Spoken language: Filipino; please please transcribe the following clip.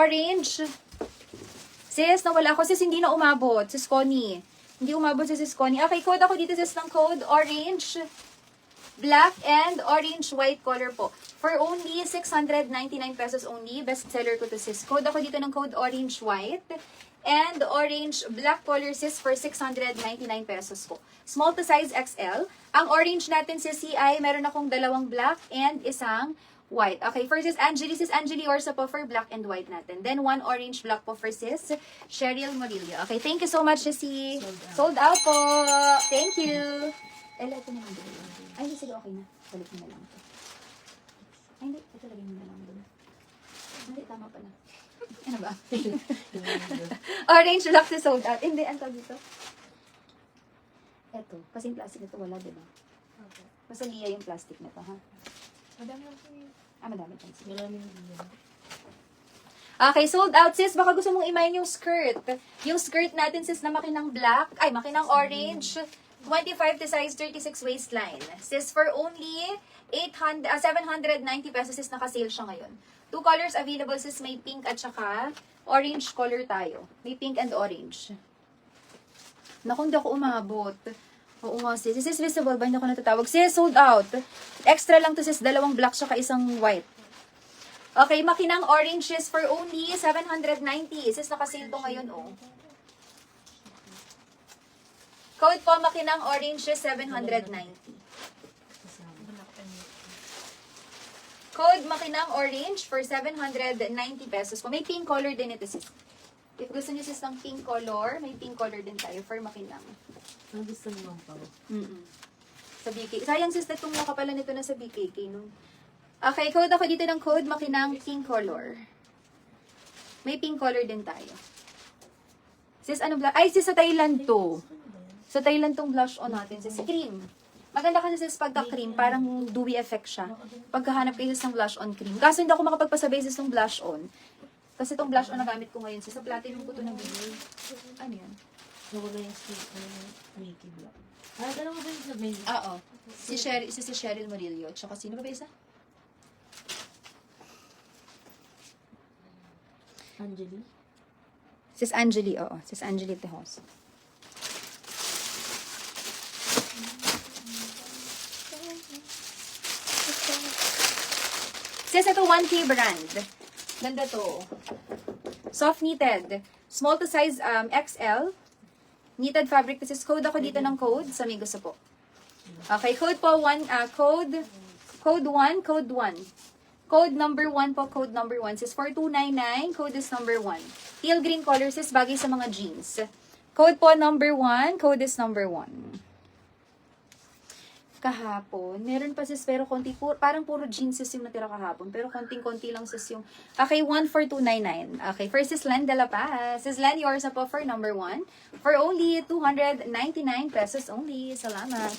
orange. Sis, nawala ako. Sis, hindi na umabot. Sis Connie. Hindi umabot si Sis Connie. Okay, code ako dito, sis, ng code orange, black, and orange white color po. For only 699 pesos only. Best seller ko to, sis. Code ako dito ng code orange white and orange black color, sis, for 699 pesos po. Small to size XL. Ang orange natin, sis, ay meron akong dalawang black and isang white. Okay, for Sis Angeli Orsa po for black and white natin. Then, one orange black po for Sis Cheryl Murillo. Okay, thank you so much, Sissy. Sold out po. Thank you. Ella, ito na lang doon. Ay, hindi, sige, okay na. Balik mo na lang ito. Ay, hindi, ito lagay mo na lang doon. Hindi, tama pala. Ano ba? Orange black si sold out. Hindi, ang tawag dito. Ito, kasing plastic nito wala, diba? Okay. Basta liya yung plastic nito, ha? Madami lang po yun. Madami pa. Maraming hindi. Okay, sold out, sis. Baka gusto mong imayin yung skirt. Yung skirt natin, sis, na makinang black. Ay, makinang orange. 25 to size 36 waistline. Sis, for only 790 pesos, sis, naka-sale siya ngayon. Two colors available, sis. May pink at saka orange color tayo. May pink and orange. Naku, hindi ako umabot. Oo nga, sis. Sis, visible ba? Hindi ako natatawag. Sis, sold out. Extra lang to, sis. Dalawang black saka isang white. Okay, makinang oranges for only 790. Sis, nakasale to ngayon, oh. Code po, makinang oranges, 790. Code, makinang orange for 790 pesos po. May pink color din ito, sis. If gusto niyo, sis, ng pink color, may pink color din tayo for makinang. Ang gusto mo pa. Sa BK. Sayang, sis, natungla ka pala nito na sa BKK. No? Okay, code ako dito ng code, makinang pink color. May pink color din tayo. Sis, ano black? Ay, sis, sa Thailand to. Sa Thailand tong blush on natin, sis. Cream. Maganda kasi, sis, pagka-cream, parang dewy effect siya. Pagkahanap kayo, sis, ng blush on cream. Kaso hindi ako makapagpasabay, sis, ng blush on. Kasi itong blush on na gamit ko ngayon, sis, sa platinum ko to na bigay. Ano yan? Nawala yung sweet na Mickey Black. Ah, dalawa ba yung sa menu? Oo. Si Cheryl Murillo. Tsaka sino ba isa? Angeli? Sis Angeli, oo. Sis Angeli Tejos. Sis, ito 1K brand. Ganda to. Soft knitted. Small to size XL. Knitted fabric. This is code ako dito ng code. Sa may gusto po. Okay, code po 1. Code 1. Code number 1 po. Code number 1. Sis 4299. Code is number 1. Teal green color, sis. Bagay sa mga jeans. Code po number 1. Code is number 1. Kahapon, meron pa sis, pero konti, parang puro jeans sis yung natira kahapon. Pero konting-konti lang sis yung, okay, 14299. Okay, for Sis Len de la Paz. Sis Len, yours na po for number 1. For only 299 pesos only. Salamat.